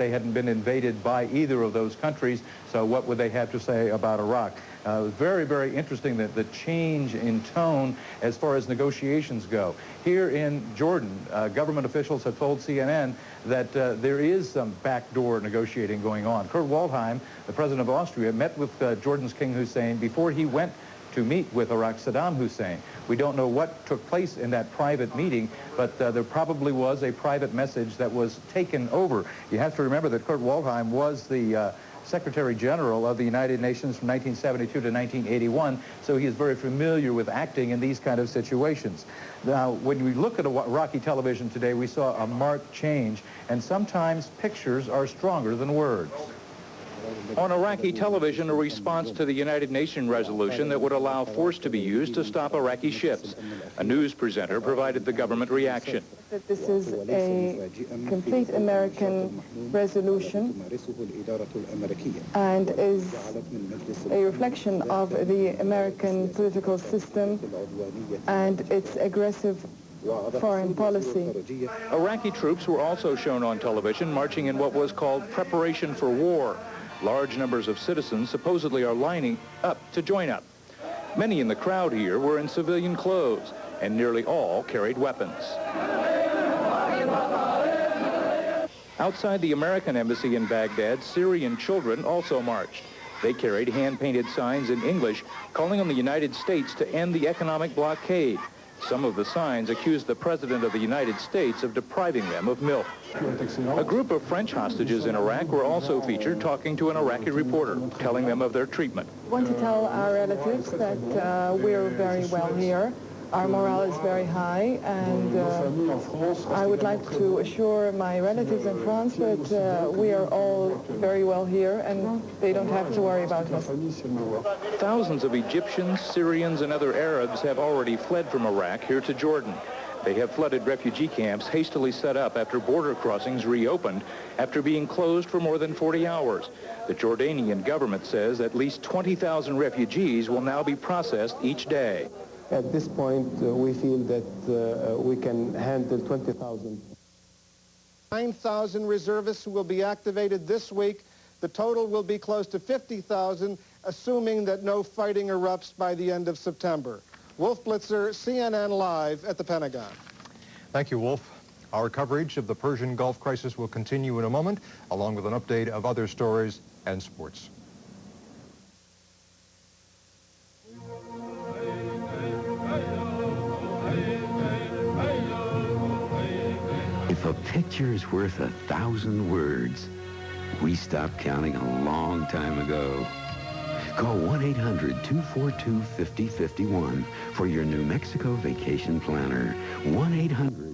they hadn't been invaded by either of those countries, so what would they have to say about Iraq? It was very, very interesting that the change in tone as far as negotiations go. Here in Jordan, government officials have told CNN that there is some backdoor negotiating going on. Kurt Waldheim, the president of Austria, met with Jordan's King Hussein before he went to meet with Iraq's Saddam Hussein. We don't know what took place in that private meeting, but there probably was a private message that was taken over. You have to remember that Kurt Waldheim was the Secretary General of the United Nations from 1972 to 1981, so he is very familiar with acting in these kind of situations. Now, when we look at Iraqi television today, we saw a marked change, and sometimes pictures are stronger than words. On Iraqi television, a response to the United Nations resolution that would allow force to be used to stop Iraqi ships. A news presenter provided the government reaction. That this is a complete American resolution and is a reflection of the American political system and its aggressive foreign policy. Iraqi troops were also shown on television marching in what was called preparation for war. Large numbers of citizens supposedly are lining up to join up. Many in the crowd here were in civilian clothes, and nearly all carried weapons. Outside the American embassy in Baghdad, Syrian children also marched. They carried hand-painted signs in English calling on the United States to end the economic blockade. Some of the signs accused the President of the United States of depriving them of milk. A group of French hostages in Iraq were also featured talking to an Iraqi reporter, telling them of their treatment. I want to tell our relatives that we're very well here. Our morale is very high, and I would like to assure my relatives in France that we are all very well here and they don't have to worry about us. Thousands of Egyptians, Syrians, and other Arabs have already fled from Iraq here to Jordan. They have flooded refugee camps hastily set up after border crossings reopened after being closed for more than 40 hours. The Jordanian government says at least 20,000 refugees will now be processed each day. At this point, we feel that we can handle 20,000. 9,000 reservists will be activated this week. The total will be close to 50,000, assuming that no fighting erupts by the end of September. Wolf Blitzer, CNN Live at the Pentagon. Thank you, Wolf. Our coverage of the Persian Gulf crisis will continue in a moment, along with an update of other stories and sports. If a picture is worth 1,000 words, we stopped counting a long time ago. Call 1-800-242-5051 for your New Mexico vacation planner. 1-800